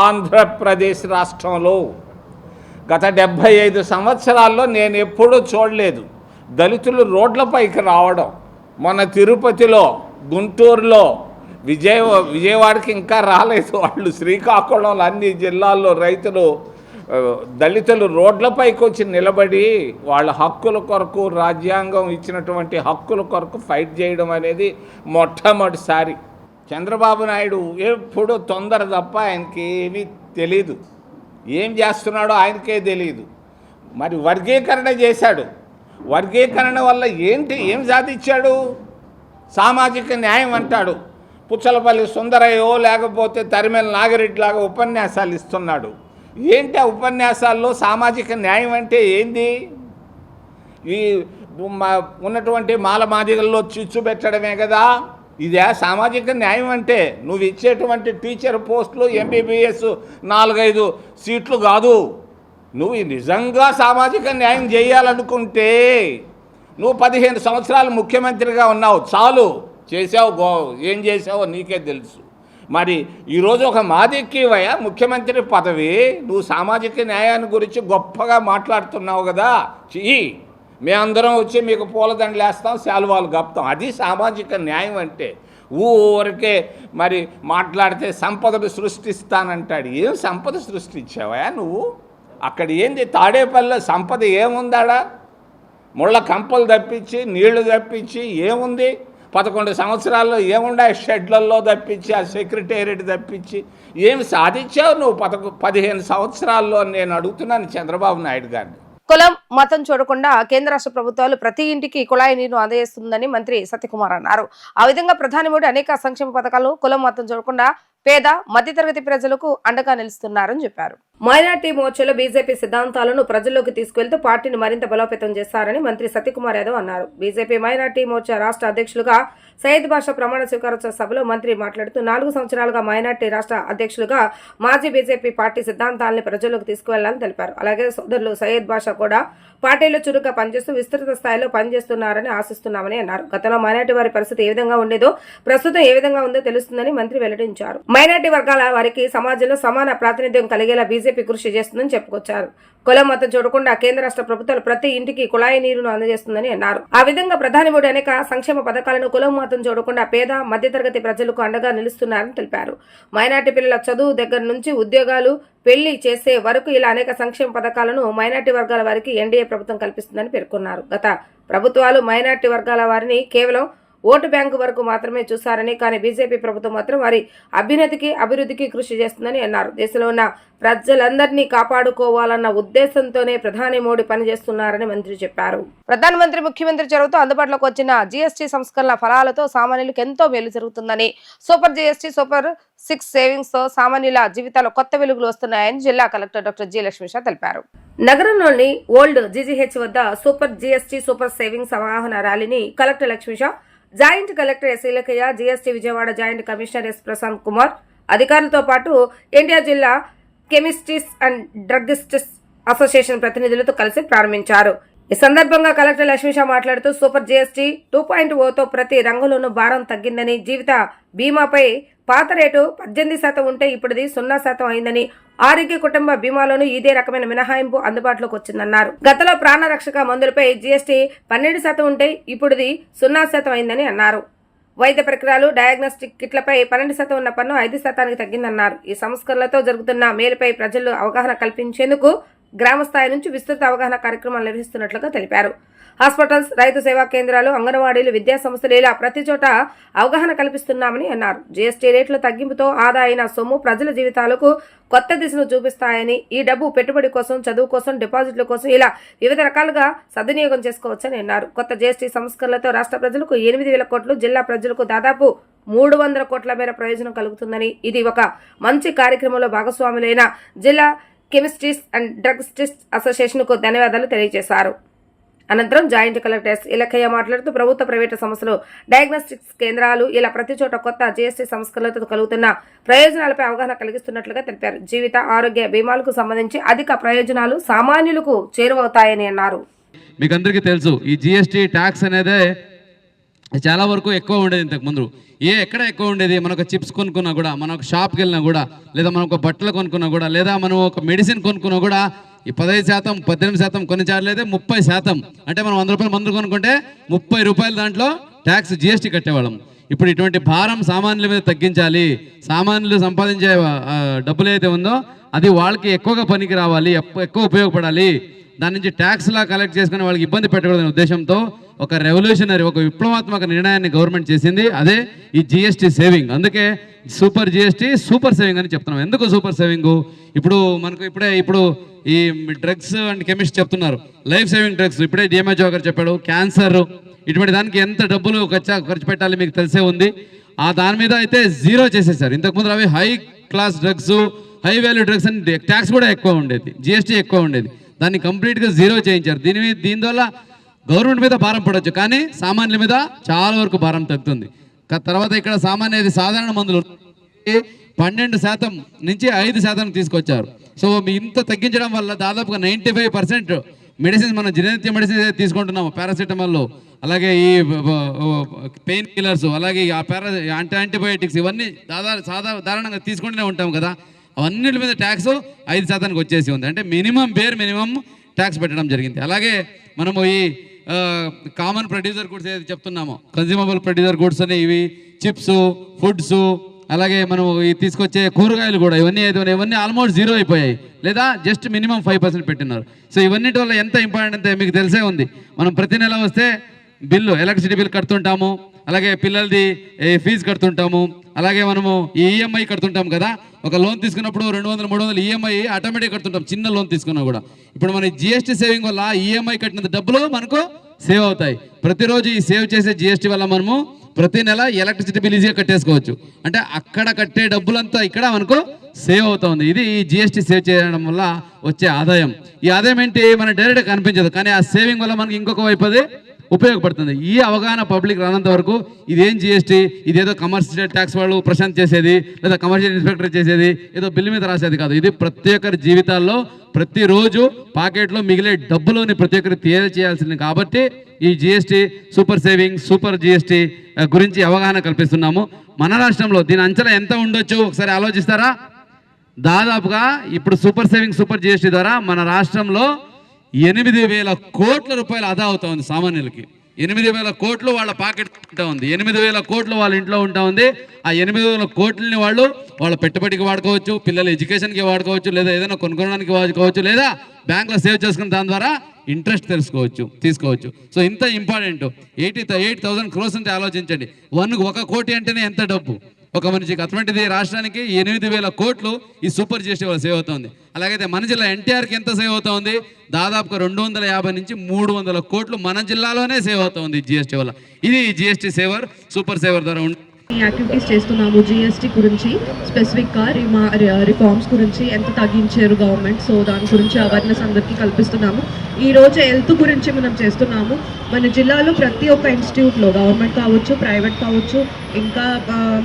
ఆంధ్రప్రదేశ్ రాష్ట్రంలో గత 75 సంవత్సరాల్లో నేను ఎప్పుడూ చూడలేదు దళితులు రోడ్లపైకి రావడం. మొన్న తిరుపతిలో, గుంటూరులో, విజయవాడకి ఇంకా రాలేదు వాళ్ళు, శ్రీకాకుళంలో అన్ని జిల్లాల్లో రైతులు దళితులు రోడ్లపైకి వచ్చి నిలబడి వాళ్ళ హక్కుల కొరకు, రాజ్యాంగం ఇచ్చినటువంటి హక్కుల కొరకు ఫైట్ చేయడం అనేది మొట్టమొదటిసారి. చంద్రబాబు నాయుడు ఎప్పుడు తొందర తప్ప ఆయనకి ఏమీ తెలీదు, ఏం చేస్తున్నాడో ఆయనకే తెలియదు. మరి వర్గీకరణ చేశాడు. వర్గీకరణ వల్ల ఏం సాధించాడు? సామాజిక న్యాయం అంటాడు. పుచ్చలపల్లి సుందరయ్యో లేకపోతే తరిమేల నాగిరెడ్డి లాగా ఉపన్యాసాలు ఇస్తున్నాడు. ఏంటి ఆ ఉపన్యాసాల్లో సామాజిక న్యాయం అంటే ఏంది? ఈ ఉన్నటువంటి మాలమాదిగల్లో చిచ్చు పెట్టడమే కదా ఇదే సామాజిక న్యాయం అంటే. నువ్వు ఇచ్చేటువంటి టీచర్ పోస్టులు ఎంబీబీఎస్ 4-5 సీట్లు కాదు. నువ్వు నిజంగా సామాజిక న్యాయం చేయాలనుకుంటే నువ్వు 15 సంవత్సరాలు ముఖ్యమంత్రిగా ఉన్నావు, చాలు. చేసావు, ఏం చేసావో నీకే తెలుసు. మరి ఈరోజు ఒక మాదిక్కివయ్యా ముఖ్యమంత్రి పదవి, నువ్వు సామాజిక న్యాయాన్ని గురించి గొప్పగా మాట్లాడుతున్నావు కదా, చెయ్యి. మేమందరం వచ్చి మీకు పూలదండలు వేస్తాం, శాలువాలు కప్తాం. అది సామాజిక న్యాయం అంటే. ఊరికే మరి మాట్లాడితే సంపదను సృష్టిస్తానంటాడు. ఏం సంపద సృష్టించావా నువ్వు? అక్కడ ఏంది తాడేపల్లిలో సంపద ఏముందాడా? ముళ్ళ కంపలు తప్పించి నీళ్లు తప్పించి ఏముంది? 11 సంవత్సరాల్లో ఏముండా? షెడ్లలో తప్పించి ఆ సెక్రటేరియట్ తప్పించి ఏమి సాధించావు నువ్వు 15 సంవత్సరాల్లో? నేను అడుగుతున్నాను చంద్రబాబు నాయుడు గారిని. కులం మతం చూడకుండా కేంద్ర రాష్ట్ర ప్రభుత్వాలు ప్రతి ఇంటికి కుళాయి నీరు అందజేస్తుందని మంత్రి సత్యకుమార్ అన్నారు. ఆ విధంగా ప్రధాని మోడీ అనేక సంక్షేమ పథకాలు కులం మతం చూడకుండా పేద మధ్యతరగతి ప్రజలకు అండగా నిలుస్తున్నారని చెప్పారు. మైనార్టీ మోర్చాలో బీజేపీ సిద్ధాంతాలను ప్రజల్లోకి తీసుకెళ్తూ పార్టీని మరింత బలోపేతం చేస్తారని మంత్రి సత్యకుమార్ యాదవ్ అన్నారు. బీజేపీ మైనార్టీ మోర్చా రాష్ట్ర అధ్యక్షులుగా సయ్యద్ బాషా ప్రమాణ స్వీకారోత్సవ సభలో మంత్రి మాట్లాడుతూ 4 సంవత్సరాలుగా మైనార్టీ రాష్ట్ర అధ్యక్షులుగా మాజీ బీజేపీ పార్టీ సిద్ధాంతాలని ప్రజల్లోకి తీసుకువెళ్లాలని తెలిపారు. అలాగే సోదరులు సయ్యద్ బాషా కూడా పార్టీలో చురుగ్గా పనిచేస్తూ విస్తృత స్థాయిలో పనిచేస్తున్నారని ఆశిస్తున్నామని అన్నారు. గతంలో మైనార్టీ వారి పరిస్థితి ఏ విధంగా ఉండేదో ప్రస్తుతం ఏ విధంగా ఉందో తెలుస్తుందని మంత్రి వెల్లడించారు. మైనార్టీ వర్గాల వారికి సమాజంలో సమాన ప్రాతినిధ్యం కలిగేలా బీజేపీ కృషి చేస్తుందని చెప్పుకొచ్చారు. కులం మతం చూడకుండా కేంద్ర రాష్ట్ర ప్రభుత్వాలు ప్రతి ఇంటికి కుళాయి నీరును అందజేస్తుందని అన్నారు. ఆ విధంగా ప్రధాని మోడీ అనేక సంక్షేమ పథకాలను కులం మతం చూడకుండా పేద మధ్యతరగతి ప్రజలకు అండగా నిలుస్తున్నారని తెలిపారు. మైనార్టీ పిల్లల చదువు దగ్గర నుంచి ఉద్యోగాలు, పెళ్లి చేసే వరకు ఇలా అనేక సంక్షేమ పథకాలను మైనార్టీ వర్గాల వారికి ఎన్డీఏ ప్రభుత్వం కల్పిస్తుందని పేర్కొన్నారు. గత ప్రభుత్వాలు మైనార్టీ వర్గాల వారిని కేవలం ఓటు బ్యాంకు వరకు మాత్రమే చూశారని, కానీ బీజేపీ ప్రభుత్వం మాత్రం వారి అభ్యున్నతికి అభివృద్ధికి కృషి చేస్తుందని అన్నారు. దేశంలో ఉన్న ప్రజలందరినీ కాపాడుకోవాలన్న ఉద్దేశంతోనే ప్రధాని మోడీ పనిచేస్తున్నారని మంత్రి చెప్పారు. ప్రధానమంత్రి ముఖ్యమంత్రి చొరవతో అందుబాటులోకి వచ్చిన జీఎస్టీ సంస్కరణ ఫలాలతో సామాన్యులకు ఎంతో మేలు జరుగుతుందని, సూపర్ జీఎస్టీ, సూపర్ 6 సేవింగ్స్ తో సామాన్యుల జీవితాల్లో కొత్త వెలుగులు వస్తున్నాయని జిల్లా కలెక్టర్ డాక్టర్ జి లక్ష్మీష తెలిపారు. నగరంలోని ఓల్డ్ జీజీహెచ్ వద్ద సూపర్ జీఎస్టీ, సూపర్ సేవింగ్స్ అవగాహన ర్యాలీని collector Lakshmisha, joint collector S Ilakayya, GST Vijayawada joint commissioner S Prashant Kumar అధికారులతో పాటు ఎన్టీఆర్ జిల్లా కెమిస్ట్రీస్ అండ్ డ్రగ్గిస్ట్స్ అసోసియేషన్ ప్రతినిధులతో కలిసి ప్రారంభించారు. ఈ సందర్భంగా కలెక్టర్ లక్ష్మీష మాట్లాడుతూ సూపర్ జీఎస్టీ 2.0తో ప్రతి రంగంలోనూ భారం తగ్గిందని, జీవిత బీమాపై పాత రేటు 18% ఉంటే ఇప్పుడుది 0% అయిందని, ఆరోగ్య కుటుంబ బీమాలోనూ ఇదే రకమైన మినహాయింపు అందుబాటులోకి వచ్చిందన్నారు. గతంలో ప్రాణరక్షక మందులపై జీఎస్టీ 12% ఉంటే ఇప్పుడుది 0% అయిందని అన్నారు. వైద్య పరికరాలు, డయాగ్నోస్టిక్ కిట్లపై 12% ఉన్న పన్ను 5% తగ్గిందన్నారు. ఈ సంస్కరణలతో జరుగుతున్న మేలుపై ప్రజలు అవగాహన కల్పించేందుకు గ్రామ స్థాయి నుంచి విస్తృత అవగాహన కార్యక్రమాలు నిర్వహిస్తున్నట్లుగా తెలిపారు. హాస్పిటల్స్, రైతు సేవా కేంద్రాలు, అంగన్వాడీలు, విద్యా సంస్థలు ఇలా ప్రతి చోట అవగాహన కల్పిస్తున్నామని అన్నారు. జీఎస్టీ రేట్ల తగ్గింపుతో ఆదా అయిన సొమ్ము ప్రజల జీవితాలకు కొత్త దిశను చూపిస్తాయని, ఈ డబ్బు పెట్టుబడి కోసం, చదువు కోసం, డిపాజిట్ల కోసం ఇలా వివిధ రకాలుగా సద్వినియోగం చేసుకోవచ్చని అన్నారు. కొత్త జీఎస్టీ సంస్కరణలతో రాష్ట్ర ప్రజలకు 8,000 కోట్లు, జిల్లా ప్రజలకు దాదాపు 300 కోట్ల మేర ప్రయోజనం కలుగుతుందని, ఇది ఒక మంచి కార్యక్రమంలో భాగస్వాములైన జిల్లా కెమిస్ట్రీస్ అండ్ డ్రగ్గిస్ట్స్ అసోసియేషన్ కు ధన్యవాదాలు తెలియజేశారు. అనంతరం జాయింట్ కలెక్టర్ ఎస్ ఇలకయ్య మాట్లాడుతూ ప్రభుత్వ, ప్రైవేటు సంస్థలు, డయాగ్నోస్టిక్స్ కేంద్రాలు ఇలా ప్రతి చోట కొత్త జీఎస్టీ సంస్కరణలతో కలుగుతున్న ప్రయోజనాలపై అవగాహన కలిగిస్తున్నట్లుగా తెలిపారు. జీవిత ఆరోగ్య బీమాలకు సంబంధించి అధిక ప్రయోజనాలు సామాన్యులకు చేరువవుతాయని అన్నారు. మీకు అందరికీ తెలుసు, ఈ జీఎస్టీ ట్యాక్స్ అనేది చాలా వరకు ఎక్కువ ఉండేది. ఇంతకుముందు ఎక్కడ ఎక్కువ ఉండేది? మనం ఒక చిప్స్ కొనుక్కున్నా కూడా, మనం ఒక షాప్కి వెళ్ళినా కూడా, లేదా మనం ఒక బట్టలు కొనుక్కున్నా కూడా, లేదా మనం ఒక మెడిసిన్ కొనుక్కున్నా కూడా ఈ 15%, 18%, కొన్నిసార్లు అయితే 30%. అంటే మనం 100 రూపాయలు మందులు కొనుక్కుంటే 30 రూపాయలు దాంట్లో ట్యాక్స్ జీఎస్టీ కట్టేవాళ్ళం. ఇప్పుడు ఇటువంటి భారం సామాన్యుల మీద తగ్గించాలి. సామాన్యులు సంపాదించే డబ్బులు ఏదైతే ఉందో అది వాళ్ళకి ఎక్కువగా పనికి రావాలి, ఎక్కువ ఉపయోగపడాలి. దాని నుంచి ట్యాక్స్లా కలెక్ట్ చేసుకుని వాళ్ళకి ఇబ్బంది పెట్టకూడదనే ఉద్దేశంతో ఒక రెవల్యూషనరీ, ఒక విప్లవాత్మక నిర్ణయాన్ని గవర్నమెంట్ చేసింది. అదే ఈ జీఎస్టీ సేవింగ్. అందుకే సూపర్ జీఎస్టీ, సూపర్ సేవింగ్ అని చెప్తున్నాం. ఎందుకు సూపర్ సేవింగ్? ఇప్పుడు మనకు ఇప్పుడు ఈ డ్రగ్స్ అండ్ కెమిస్ట్ చెప్తున్నారు, లైఫ్ సేవింగ్ డ్రగ్స్. ఇప్పుడే డిఎంహెచ్ గారు చెప్పాడు, క్యాన్సర్ ఇటువంటి దానికి ఎంత డబ్బులు ఖర్చు పెట్టాలి మీకు తెలిసే ఉంది. ఆ దాని మీద అయితే 0 చేసేసారు. ఇంతకుముందు అవి high class drugs, high value drugs అని ట్యాక్స్ కూడా ఎక్కువ ఉండేది, జీఎస్టీ ఎక్కువ ఉండేది. దాన్ని కంప్లీట్గా 0 చేయించారు. దీనివల్ల గవర్నమెంట్ మీద భారం పడవచ్చు, కానీ సామాన్యుల మీద చాలా వరకు భారం తగ్గుతుంది. తర్వాత ఇక్కడ సాధారణ మందులు 12% నుంచి 5% తీసుకొచ్చారు. సో ఇంత తగ్గించడం వల్ల దాదాపుగా 95% మెడిసిన్స్, మనం జననిత్య మెడిసిన్స్ తీసుకుంటున్నాము, పారాసిటమాల్, అలాగే ఈ పెయిన్ కిల్లర్స్, అలాగే యాంటీబయోటిక్స్, ఇవన్నీ సాధారణంగా తీసుకుంటూనే ఉంటాం కదా. అవన్నిటి మీద ట్యాక్స్ 5% వచ్చేసి ఉంది. అంటే మినిమం ట్యాక్స్ పెట్టడం జరిగింది. అలాగే మనము ఈ కామన్ ప్రొడ్యూసర్ గుడ్స్ ఏదైతే చెప్తున్నామో, కన్జ్యూమబుల్ ప్రొడ్యూసర్ గుడ్స్ అని ఇవి చిప్స్, ఫుడ్స్, అలాగే మనం తీసుకొచ్చే కూరగాయలు కూడా ఇవన్నీ ఆల్మోస్ట్ జీరో అయిపోయాయి, లేదా జస్ట్ మినిమం 5% పెట్టినారు. సో ఇవన్నిటి వల్ల ఎంత ఇంపార్టెంట్ అంటే మీకు తెలిసే ఉంది. మనం ప్రతి నెల వస్తే బిల్లు, ఎలక్ట్రిసిటీ బిల్ కడుతుంటాము, అలాగే పిల్లలది ఫీజు కడుతుంటాము, అలాగే మనము ఈ ఈఎంఐ కడుతుంటాం కదా. ఒక లోన్ తీసుకున్నప్పుడు 200-300 ఈఎంఐ ఆటోమేటిక్ కడుతుంటాం, చిన్న లోన్ తీసుకున్నా కూడా. ఇప్పుడు మన జిఎస్టీ సేవింగ్ వల్ల ఈఎంఐ కట్టినంత డబ్బులు మనకు సేవ్ అవుతాయి. ప్రతిరోజు ఈ సేవ్ చేసే జిఎస్టీ వల్ల మనము ప్రతి నెల ఎలక్ట్రిసిటీ బిల్ ఈజీగా కట్టేసుకోవచ్చు. అంటే అక్కడ కట్టే డబ్బులంతా ఇక్కడ మనకు సేవ్ అవుతుంది. ఇది ఈ జిఎస్టీ సేవ్ చేయడం వల్ల వచ్చే ఆదాయం. ఈ ఆదాయం ఏంటి, మనకు డైరెక్ట్గా కనిపించదు, కానీ ఆ సేవింగ్ వల్ల మనకి ఇంకొక వైపు అది ఉపయోగపడుతుంది. ఈ అవగాహన పబ్లిక్ రానంత వరకు ఇదేం జిఎస్టీ, ఇదేదో కమర్షియల్ ట్యాక్స్ వాళ్ళు ప్రశాంత్ చేసేది, లేదా కమర్షియల్ ఇన్స్పెక్టర్ చేసేది, ఏదో బిల్లు మీద రాసేది కాదు. ఇది ప్రతి ఒక్కరి జీవితాల్లో ప్రతిరోజు పాకెట్లో మిగిలే డబ్బులోని ప్రతి ఒక్కరు చేయాల్సింది. కాబట్టి ఈ GST, super saving, super GST గురించి అవగాహన కల్పిస్తున్నాము. మన రాష్ట్రంలో దీని అంచనా ఎంత ఉండొచ్చు ఒకసారి ఆలోచిస్తారా? దాదాపుగా ఇప్పుడు సూపర్ సేవింగ్, సూపర్ జిఎస్టీ ద్వారా మన రాష్ట్రంలో 8,000 కోట్ల రూపాయలు ఆదా అవుతా ఉంది సామాన్యులకి. 8,000 కోట్లు వాళ్ళ పాకెట్ ఉంటా ఉంది, 8,000 కోట్లు వాళ్ళ ఇంట్లో ఉంటా ఉంది. ఆ 8,000 కోట్లని వాళ్ళు వాళ్ళ పెట్టుబడికి వాడుకోవచ్చు, పిల్లల ఎడ్యుకేషన్కి వాడుకోవచ్చు, లేదా ఏదైనా కొనుక్కోవడానికి వాడుకోవచ్చు, లేదా బ్యాంక్లో సేవ్ చేసుకుని దాని ద్వారా ఇంట్రెస్ట్ తీసుకోవచ్చు. సో ఇంత ఇంపార్టెంట్ 88,000 crores అంటే ఆలోచించండి. 1 కోటి అంటేనే ఎంత డబ్బు ఒక మనిషికి. అటువంటిది రాష్ట్రానికి 8,000 కోట్లు ఈ సూపర్ జిఎస్టీ వల్ల సేవ్ అవుతుంది. అలాగైతే మన జిల్లా ఎన్టీఆర్కి ఎంత సేవ్ అవుతుంది? దాదాపుగా 250 నుంచి 300 కోట్లు మన జిల్లాలోనే సేవ్ అవుతుంది జిఎస్టీ వల్ల. ఇది జిఎస్టీ సేవర్, సూపర్ సేవర్ ద్వారా యాక్టివిటీస్ చేస్తున్నాము. జిఎస్టీ గురించి స్పెసిఫిక్గా రిఫార్మ్స్ గురించి ఎంత తగ్గించారు గవర్నమెంట్, సో దాని గురించి అవేర్నెస్ అందరికీ కల్పిస్తున్నాము. ఈరోజు హెల్త్ గురించి మనం చేస్తున్నాము. మన జిల్లాలో ప్రతి ఒక్క ఇన్స్టిట్యూట్లో, గవర్నమెంట్ కావచ్చు, ప్రైవేట్ కావచ్చు, ఇంకా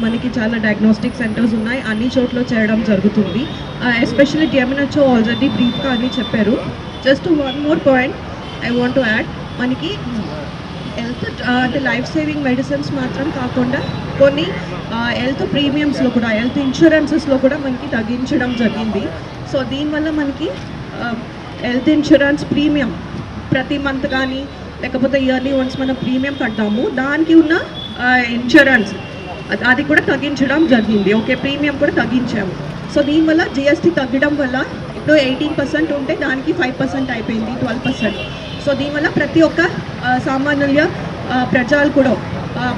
మనకి చాలా డయాగ్నోస్టిక్ సెంటర్స్ ఉన్నాయి, అన్ని చోట్ల చేయడం జరుగుతుంది. ఎస్పెషల్లీ డిఎంఎన్హెచ్ఓ ఆల్రెడీ బ్రీఫ్గా అని చెప్పారు. Just one more point I want to add, మనకి హెల్త్ అంటే లైఫ్ సేవింగ్ మెడిసిన్స్ మాత్రం కాకుండా కొన్ని హెల్త్ ప్రీమియమ్స్లో కూడా, హెల్త్ ఇన్సూరెన్సెస్లో కూడా మనకి తగ్గించడం జరిగింది. సో దీనివల్ల మనకి హెల్త్ ఇన్సూరెన్స్ ప్రీమియం ప్రతి మంత్ కానీ లేకపోతే ఇయర్లీ వన్స్ మనం ప్రీమియం కట్టాము, దానికి ఉన్న ఇన్సూరెన్స్ అది కూడా తగ్గించడం జరిగింది. ఓకే, ప్రీమియం కూడా తగ్గించాము. సో దీనివల్ల జిఎస్టీ తగ్గడం వల్ల ఇప్పుడు 18% ఉంటే దానికి 5% అయిపోయింది, 12%. సో దీనివల్ల ప్రతి ఒక్క సామాన్య ప్రజలు కూడా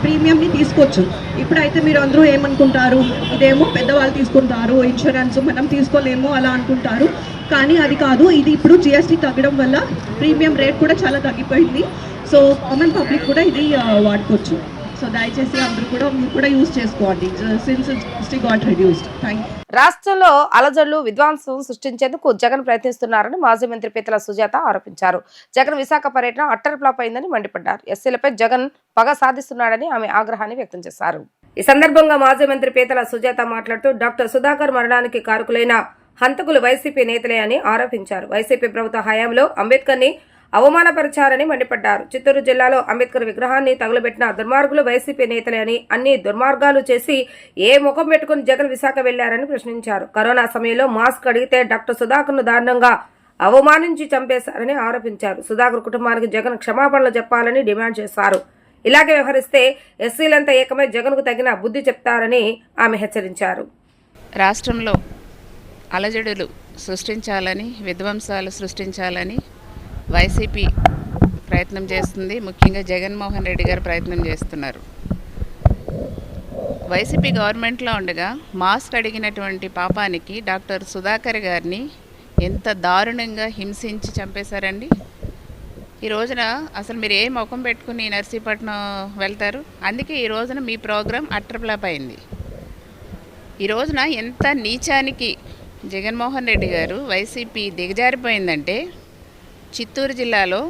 ప్రీమియంని తీసుకోవచ్చు. ఇప్పుడైతే మీరు అందరూ ఏమనుకుంటారు, ఇదేమో పెద్దవాళ్ళు తీసుకుంటారు ఇన్సూరెన్స్, మనం తీసుకోలేము అలా అనుకుంటారు. కానీ అది కాదు, ఇది ఇప్పుడు జిఎస్టీ తగ్గడం వల్ల ప్రీమియం రేట్ కూడా చాలా తగ్గిపోయింది. సో కామన్ పబ్లిక్ కూడా ఇది వాడుకోవచ్చు. సో దయచేసి అందరూ కూడా మీరు కూడా యూజ్ చేసుకోండి since GST got reduced. Thank you. రాష్ట్రంలో అలజడులు, విధ్వంసం సృష్టించేందుకు జగన్ ప్రయత్నిస్తున్నారని మాజీ మంత్రి పీతల సుజాత ఆరోపించారు. జగన్ విశాఖ పర్యటన అట్టర్ ఫ్లాప్ అయిందని మండిపడ్డారు. ఎస్సీలపై జగన్ పగ సాధిస్తున్నాడని ఆమె ఆగ్రహాన్ని వ్యక్తం చేశారు. ఈ సందర్భంగా మాజీ మంత్రి పీతల సుజాత మాట్లాడుతూ డాక్టర్ సుధాకర్ మరణానికి కారకులైన హంతకులు వైసీపీ నేతలే అని ఆరోపించారు. వైసీపీ ప్రభుత్వ హయాంలో అంబేద్కర్ ని అవమానపరిచారని మండిపడ్డారు. చిత్తూరు జిల్లాలో అంబేద్కర్ విగ్రహాన్ని తగులబెట్టిన దుర్మార్గులు వైసీపీ నేతలే అని, అన్ని దుర్మార్గాలు చేసి ఏ ముఖం పెట్టుకుని జగన్ విశాఖ వెళ్లారని ప్రశ్నించారు. కరోనా సమయంలో మాస్క్ అడిగితే డాక్టర్ సుధాకర్ ను దారుణంగా అవమానించి చంపేశారని ఆరోపించారు. సుధాకర్ కుటుంబానికి జగన్ క్షమాపణలు చెప్పాలని డిమాండ్ చేశారు. ఇలాగే వ్యవహరిస్తే ఎస్సీలంతా ఏకమై జగన్ కు తగిన బుద్ధి చెప్తారని ఆమె హెచ్చరించారు. రాష్ట్రంలో అలజడులు సృష్టించాలని, విధ్వంసాలు సృష్టించాలని వైసీపీ ప్రయత్నం చేస్తుంది. ముఖ్యంగా జగన్మోహన్ రెడ్డి గారు ప్రయత్నం చేస్తున్నారు. వైసీపీ గవర్నమెంట్లో ఉండగా మాస్క్ అడిగినటువంటి పాపానికి డాక్టర్ సుధాకర్ గారిని ఎంత దారుణంగా హింసించి చంపేశారండి. ఈ రోజున అసలు మీరు ఏ ముఖం పెట్టుకుని నర్సీపట్నం వెళ్తారు? అందుకే ఈ రోజున మీ ప్రోగ్రాం అట్టర్ ఫ్లాప్ అయింది. ఈ రోజున ఎంత నీచానికి జగన్మోహన్ రెడ్డి గారు వైసీపీ దిగజారిపోయిందంటే, చిత్తూరు జిల్లాలో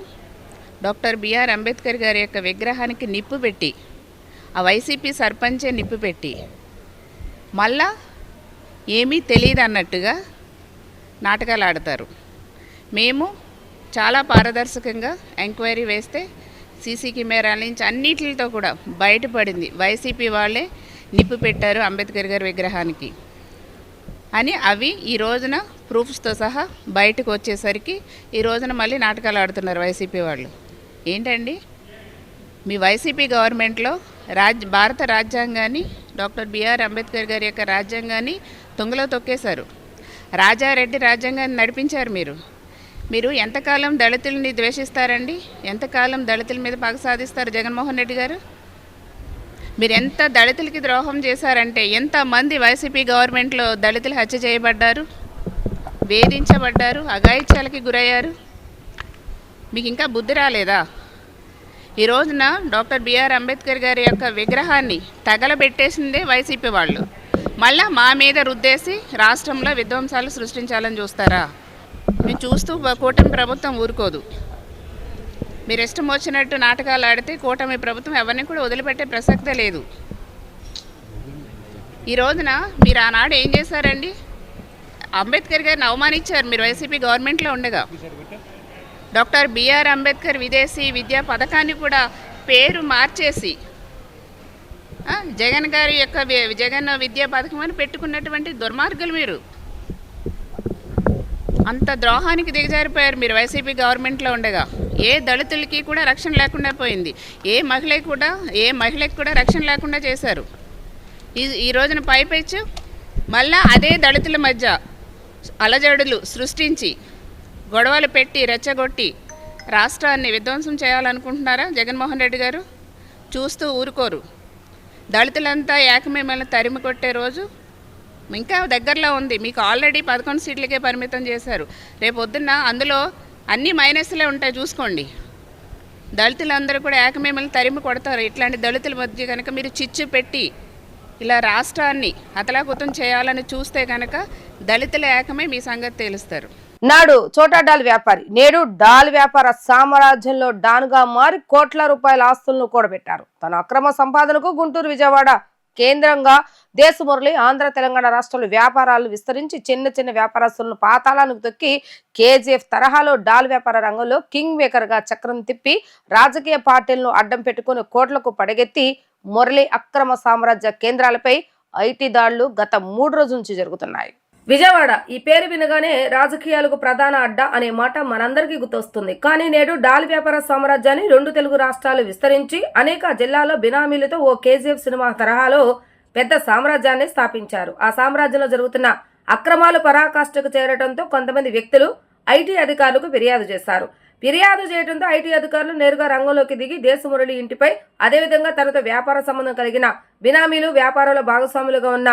డాక్టర్ బిఆర్ అంబేద్కర్ గారి యొక్క విగ్రహానికి నిప్పు పెట్టి, ఆ వైసీపీ సర్పంచే నిప్పు పెట్టి, మళ్ళా ఏమీ తెలియదు అన్నట్టుగా నాటకాలు ఆడతారు. మేము చాలా పారదర్శకంగా ఎంక్వైరీ వేస్తే సీసీ కెమెరాల నుంచి అన్నిటితో కూడా బయటపడింది వైసీపీ వాళ్ళే నిప్పు పెట్టారు అంబేద్కర్ గారి విగ్రహానికి అని. అవి ఈ రోజున ప్రూఫ్స్తో సహా బయటకు వచ్చేసరికి ఈ రోజున మళ్ళీ నాటకాలు ఆడుతున్నారు వైసీపీ వాళ్ళు. ఏంటండి మీ వైసీపీ గవర్నమెంట్లో భారత రాజ్యాంగాన్ని, డాక్టర్ బిఆర్ అంబేద్కర్ గారి యొక్క రాజ్యాంగాన్ని తుంగలో తొక్కేశారు. రాజారెడ్డి రాజ్యాంగాన్ని నడిపించారు. మీరు ఎంతకాలం దళితుల్ని ద్వేషిస్తారండి? ఎంతకాలం దళితుల మీద పగ సాధిస్తారు జగన్మోహన్ రెడ్డి గారు? మీరు ఎంత దళితులకి ద్రోహం చేశారంటే, ఎంతమంది వైసీపీ గవర్నమెంట్లో దళితులు హత్య చేయబడ్డారు, వేధించబడ్డారు, అఘాయిత్యాలకి గురయ్యారు. మీకు ఇంకా బుద్ధి రాలేదా? ఈ రోజున డాక్టర్ బిఆర్ అంబేద్కర్ గారి యొక్క విగ్రహాన్ని తగలబెట్టేసిందే వైసీపీ వాళ్ళు. మళ్ళా మా మీద రుద్దేసి రాష్ట్రంలో విధ్వంసాలు సృష్టించాలని చూస్తారా? మేము చూస్తూ కూటమి ప్రభుత్వం ఊరుకోదు. మీరు ఇష్టం వచ్చినట్టు నాటకాలు ఆడితే కూటమి ప్రభుత్వం ఎవరిని కూడా వదిలిపెట్టే ప్రసక్తే లేదు. ఈ రోజున మీరు ఆనాడు ఏం చేశారండి? అంబేద్కర్ గారిని అవమానించారు మీరు వైసీపీ గవర్నమెంట్లో ఉండగా. డాక్టర్ బిఆర్ అంబేద్కర్ విదేశీ విద్యా పథకాన్ని కూడా పేరు మార్చేసి జగన్ గారి యొక్క జగన్ విద్యా పథకం అని పెట్టుకున్నటువంటి దుర్మార్గులు మీరు. అంత ద్రోహానికి దిగజారిపోయారు మీరు వైసీపీ గవర్నమెంట్లో ఉండగా. ఏ దళితులకి కూడా రక్షణ లేకుండా పోయింది. ఏ మహిళకి కూడా రక్షణ లేకుండా చేశారు. ఈ రోజున పైపెచ్చు మళ్ళా అదే దళితుల మధ్య అలజడులు సృష్టించి గొడవలు పెట్టి రెచ్చగొట్టి రాష్ట్రాన్ని విధ్వంసం చేయాలనుకుంటున్నారా జగన్మోహన్ రెడ్డి గారు? చూస్తూ ఊరుకోరు. దళితులంతా ఏకమేమల్ని తరిమి కొట్టే రోజు ఇంకా దగ్గరలో ఉంది. మీకు ఆల్రెడీ 11 సీట్లకే పరిమితం చేశారు. రేపు పొద్దున్న అందులో అన్ని మైనస్లే ఉంటాయి, చూసుకోండి. దళితులందరూ కూడా ఏకమేమల్ని తరిమి కొడతారు. ఇట్లాంటి దళితుల మధ్య కనుక మీరు చిచ్చు పెట్టి ఇలా రాష్ట్రాన్ని అతలాకుతం చేయాలని చూస్తే కనుక దళితుల ఏకమే మీ సంగతి తేలుస్తారు. నాడు చోటా డాల్ వ్యాపారి, నేడు డాల్ వ్యాపార సామ్రాజ్యంలో డాన్గా మారి కోట్ల రూపాయల ఆస్తులను కూడబెట్టారు. తన అక్రమ సంపాదనకు గుంటూరు, విజయవాడ కేంద్రంగా దేశమురళి ఆంధ్ర, తెలంగాణ రాష్ట్రాలు వ్యాపారాలు విస్తరించి చిన్న చిన్న వ్యాపారస్తులను పాతాళానికి తొక్కి కేజీఎఫ్ తరహాలో డాల్ వ్యాపార రంగంలో కింగ్ మేకర్ గా చక్రం తిప్పి రాజకీయ పార్టీలను అడ్డం పెట్టుకుని కోట్లకు పడగెత్తి మురళి అక్రమ సామ్రాజ్య కేంద్రాలపై ఐటీ దాడులు గత 3 రోజుల నుంచి జరుగుతున్నాయి. విజయవాడ ఈ పేరు వినగానే రాజకీయాలకు ప్రధాన అడ్డా అనే మాట మనందరికీ గుర్తొస్తుంది. కానీ నేడు డాల్ వ్యాపార సామ్రాజ్యాన్ని 2 తెలుగు రాష్ట్రాలు విస్తరించి అనేక జిల్లాల్లో బినామీలతో ఓ కేజీఎఫ్ సినిమా తరహాలో పెద్ద సామ్రాజ్యాన్ని స్థాపించారు. ఆ సామ్రాజ్యంలో జరుగుతున్న అక్రమాలు పరాకాష్ఠకు చేరడంతో కొంతమంది వ్యక్తులు ఐటీ అధికారులకు ఫిర్యాదు చేశారు. ఫిర్యాదు చేయడంతో ఐటీ అధికారులు నేరుగా రంగంలోకి దిగి దేశమురళి ఇంటిపై, అదేవిధంగా తనతో వ్యాపార సంబంధం కలిగిన బినామీలు, వ్యాపారంలో భాగస్వాములుగా ఉన్న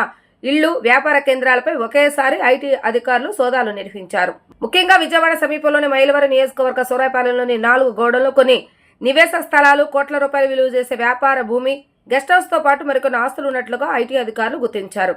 ఇళ్లు, వ్యాపార కేంద్రాలపై ఒకేసారి ఐటీ అధికారులు సోదాలు నిర్వహించారు. ముఖ్యంగా విజయవాడ సమీపంలోని మైలవరం నియోజకవర్గ సూరాయపాలెంలోని 4 గోడలు, కొన్ని నివేశ స్థలాలు, కోట్ల రూపాయలు విలువ చేసే వ్యాపార భూమి, గెస్ట్ హౌస్ తో పాటు మరికొన్ని ఆస్తులు ఉన్నట్లుగా ఐటీ అధికారులు గుర్తించారు.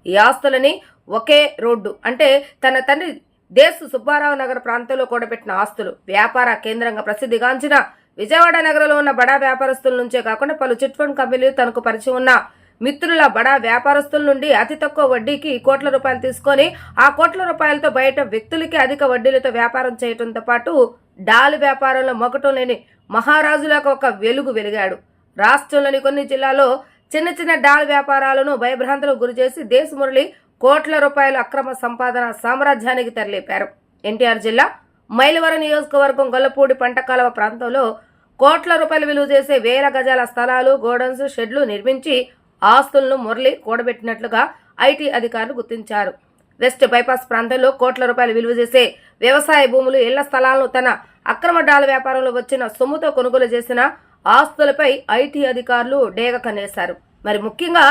ఈ ఆస్తులని ఒకే రోడ్డు అంటే తన తండ్రి దేశ్ సుబ్బారావు నగర్ ప్రాంతంలో కూడబెట్టిన ఆస్తులు. వ్యాపార కేంద్రంగా ప్రసిద్ధిగాంచిన విజయవాడ నగరంలో ఉన్న బడా వ్యాపారస్తుల నుంచే కాకుండా పలు చిట్ ఫండ్ కంపెనీలు తనకు పరిచయం ఉన్న మిత్రుల బడా వ్యాపారస్తుల నుండి అతి తక్కువ వడ్డీకి కోట్ల రూపాయలు తీసుకొని ఆ కోట్ల రూపాయలతో బయట వ్యక్తులకి అధిక వడ్డీలతో వ్యాపారం చేయడంతో పాటు డాల్ వ్యాపారంలో మొగటం లేని మహారాజులకు ఒక వెలిగాడు. రాష్ట్రంలోని కొన్ని జిల్లాల్లో చిన్న చిన్న డాల్ వ్యాపారాలను భయభ్రాంతులకు గురిచేసి దేశమురళి కోట్ల రూపాయల అక్రమ సంపాదన సామ్రాజ్యానికి తరలిపారు. ఎన్టీఆర్ జిల్లా మైలవరం నియోజకవర్గం గొల్లపూడి పంటకాలవ ప్రాంతంలో కోట్ల రూపాయలు విలువ చేసే 1000 గజాల స్థలాలు, గోడౌన్స్, షెడ్లు నిర్మించి ఆస్తులను మురళి కూడబెట్టినట్లుగా ఐటీ అధికారులు గుర్తించారు. వెస్ట్ బైపాస్ ప్రాంతంలో కోట్ల రూపాయలు విలువ చేసే వ్యవసాయ భూములు, ఇళ్ల స్థలాలను తన అక్రమ డాల్ వ్యాపారంలో వచ్చిన సొమ్ముతో కొనుగోలు చేసిన ఆస్తులపై ఐటీ అధికారులు డేగ కన్నేశారు. మరి ముఖ్యంగా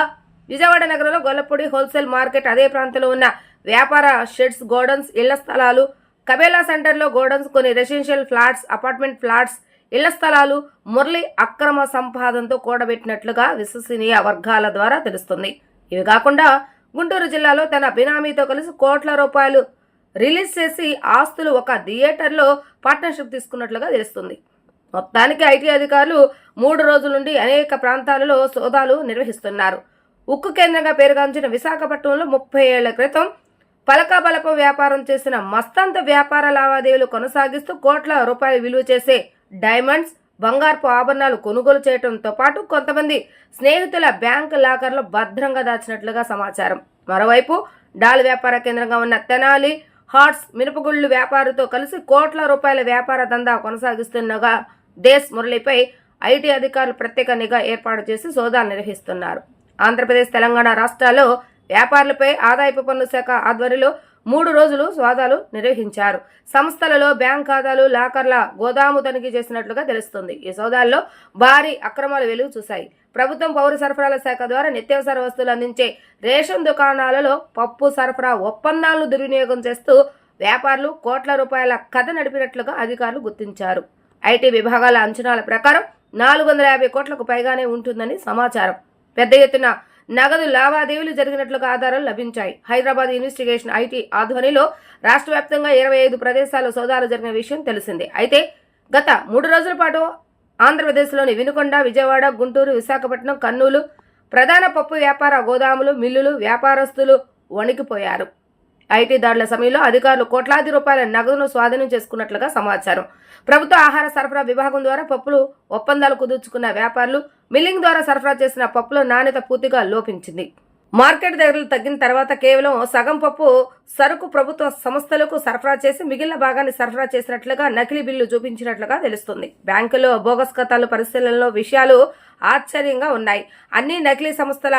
విజయవాడ నగరంలో గొల్లపూడి హోల్సేల్ మార్కెట్, అదే ప్రాంతంలో ఉన్న వ్యాపార షెడ్స్, గోడౌన్స్, ఇళ్ల స్థలాలు, కబేలా సెంటర్లో గోడౌన్స్, కొన్ని రెసిడెన్షియల్ ఫ్లాట్స్, అపార్ట్మెంట్ ఫ్లాట్స్, ఇళ్ల స్థలాలు మురళి అక్రమ సంపాదనతో కూడబెట్టినట్లుగా విశ్వసనీయ వర్గాల ద్వారా తెలుస్తుంది. ఇవి కాకుండా గుంటూరు జిల్లాలో తన బినామీతో కలిసి కోట్ల రూపాయలు రిలీజ్ చేసి ఆస్తులు ఒక థియేటర్లో పార్ట్నర్షిప్ తీసుకున్నట్లుగా తెలుస్తుంది. మొత్తానికి ఐటీ అధికారులు 3 రోజుల నుండి అనేక ప్రాంతాలలో సోదాలు నిర్వహిస్తున్నారు. ఉక్కు కేంద్రంగా పేరుగాంచిన విశాఖపట్నంలో 30 ఏళ్ల క్రితం పలకాబలపం వ్యాపారం చేసిన మస్తంత వ్యాపార లావాదేవీలు కొనసాగిస్తూ కోట్ల రూపాయలు విలువ చేసే డైమండ్స్, బంగారపు ఆభరణాలు కొనుగోలు చేయడంతో పాటు కొంతమంది స్నేహితుల బ్యాంక్ లాకర్లో భద్రంగా దాచినట్లుగా సమాచారం. మరోవైపు డాల్ వ్యాపార కేంద్రంగా ఉన్న తెనాలి హాట్స్ మినపగుళ్ళు వ్యాపారితో కలిసి కోట్ల రూపాయల వ్యాపార దందా కొనసాగిస్తుండగా దేశ్ మురళిపై ఐటీ అధికారులు ప్రత్యేక నిఘా ఏర్పాటు చేసి సోదాలు నిర్వహిస్తున్నారు. ఆంధ్రప్రదేశ్, తెలంగాణ రాష్ట్రాల్లో వ్యాపారులపై ఆదాయపు పన్ను శాఖ ఆధ్వర్యంలో 3 రోజులు సోదాలు నిర్వహించారు. సంస్థలలో బ్యాంక్ ఖాతాలు, లాకర్ల గోదాము తనిఖీ చేసినట్లుగా తెలుస్తుంది. ఈ సోదాల్లో భారీ అక్రమాలు వెలుగు చూశాయి. ప్రభుత్వం పౌర సరఫరాల శాఖ ద్వారా నిత్యావసర వస్తువులు అందించే రేషన్ దుకాణాలలో పప్పు సరఫరా ఒప్పందాలను దుర్వినియోగం చేస్తూ వ్యాపారులు కోట్ల రూపాయల కథ నడిపినట్లుగా అధికారులు గుర్తించారు. ఐటీ విభాగాల అంచనాల ప్రకారం 450 కోట్లకు పైగానే ఉంటుందని సమాచారం. పెద్ద ఎత్తున నగదు లావాదేవీలు జరిగినట్లుగా ఆధారాలు లభించాయి. హైదరాబాద్ ఇన్వెస్టిగేషన్ ఐటీ ఆధ్వర్యంలో రాష్ట్ర వ్యాప్తంగా 25 ప్రదేశాల్లో సోదాలు జరిగిన విషయం తెలిసిందే. అయితే గత 3 రోజుల పాటు ఆంధ్రప్రదేశ్లోని వినుకొండ, విజయవాడ, గుంటూరు, విశాఖపట్నం, కర్నూలు ప్రధాన పప్పు వ్యాపార గోదాములు, మిల్లులు, వ్యాపారస్తులు వణికిపోయారు. ఐటీ దాడుల సమయంలో అధికారులు కోట్లాది రూపాయల నగదును స్వాధీనం చేసుకున్నట్లుగా సమాచారం. ప్రభుత్వ ఆహార సరఫరా విభాగం ద్వారా పప్పులు ఒప్పందాలు కుదుర్చుకున్న వ్యాపారులు మిల్లింగ్ ద్వారా సరఫరా చేసిన పప్పుల నాణ్యత పూర్తిగా లోపించింది. మార్కెట్ ధరలు తగ్గిన తర్వాత కేవలం సగం పప్పు సరుకు ప్రభుత్వ సంస్థలకు సరఫరా చేసి మిగిలిన భాగాన్ని సరఫరా చేసినట్లుగా నకిలీ బిల్లు చూపించినట్లుగా తెలుస్తుంది. బ్యాంకులో బోగస్ ఖాతాలు పరిశీలనలో విషయాలు ఆశ్చర్యంగా ఉన్నాయి. అన్ని నకిలీ సంస్థల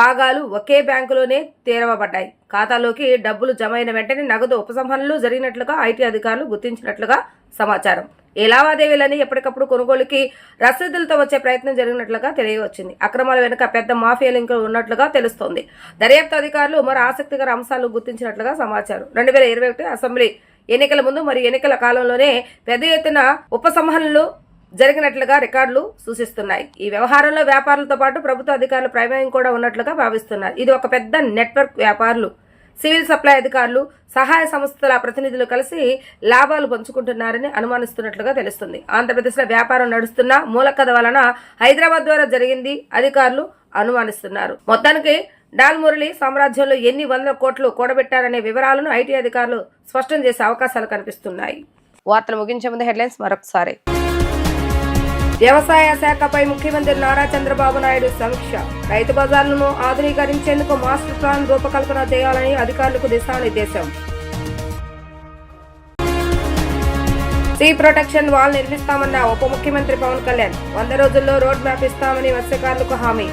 భాగాలు ఒకే బ్యాంకులోనే తెరవబడ్డాయి. ఖాతాలోకి డబ్బులు జమ అయిన వెంటనే నగదు ఉపసంహరణలు జరిగినట్లుగా ఐటీ అధికారులు గుర్తించినట్లుగా సమాచారం. ఈ లావాదేవీలని ఎప్పటికప్పుడు కొనుగోలుకి రసీదులతో వచ్చే ప్రయత్నం జరిగినట్లుగా తెలియవచ్చింది. అక్రమాల వెనుక పెద్ద మాఫియా లింకులు ఉన్నట్లుగా తెలుస్తోంది. దర్యాప్తు అధికారులు మరో ఆసక్తికర అంశాలను గుర్తించినట్లుగా సమాచారం. 2021 అసెంబ్లీ ఎన్నికల ముందు మరియు ఎన్నికల కాలంలోనే పెద్ద ఎత్తున ఉపసంహరణలు జరిగినట్లుగా రికార్డులు సూచిస్తున్నాయి. ఈ వ్యవహారంలో వ్యాపారులతో పాటు ప్రభుత్వ అధికారుల ప్రమేయం కూడా ఉన్నట్లుగా భావిస్తున్నారు. ఇది ఒక పెద్ద నెట్వర్క్. వ్యాపారులు, సివిల్ సప్లై అధికారులు, సహాయ సంస్థల ప్రతినిధులు కలిసి లాభాలు పంచుకుంటున్నారని అనుమానిస్తున్నట్లుగా తెలుస్తుంది. ఆంధ్రప్రదేశ్లో వ్యాపారం నడుస్తున్న మూలకథ వలన హైదరాబాద్ ద్వారా జరిగింది అధికారులు అనుమానిస్తున్నారు. మొత్తానికి డాల్ మురళి సామ్రాజ్యంలో ఎన్ని వందల కోట్లు కూడబెట్టారనే వివరాలను ఐటీ అధికారులు స్పష్టం చేసే అవకాశాలు కనిపిస్తున్నాయి. వార్తలు ముగించే ముందు హెడ్లైన్స్ మరొకసారి. వ్యవసాయ శాఖపై ముఖ్యమంత్రి నారా చంద్రబాబు నాయుడు సమీక్ష. రైతు బజార్లను ఆధునీకరించేందుకు మాస్టర్ ప్లాన్ రూపకల్పన చేయాలని అధికారులకు దిశానిర్దేశం. సీ ప్రొటెక్షన్ వాల్ నిర్మిస్తామన్న ఉప ముఖ్యమంత్రి పవన్ కళ్యాణ్. 100 రోజుల్లో రోడ్ మ్యాప్ ఇస్తామని మత్స్యకారులకు హామీ.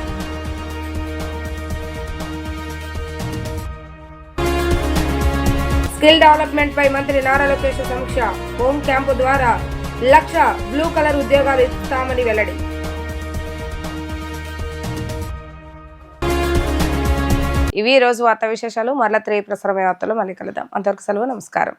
స్కిల్ డెవలప్మెంట్ పై మంత్రి నారా లోకేష్ సమీక్ష. హోమ్ క్యాంపు ద్వారా 1,00,000 బ్లూ కలర్ ఉద్యోగాలు ఇస్తామని వెల్లడి. ఇవి రోజు వార్తా విశేషాలు. మరలా 3 ప్రసారమైన వార్తలు మళ్ళీ కలుద్దాం. అంతవరకు సెలవు. నమస్కారం.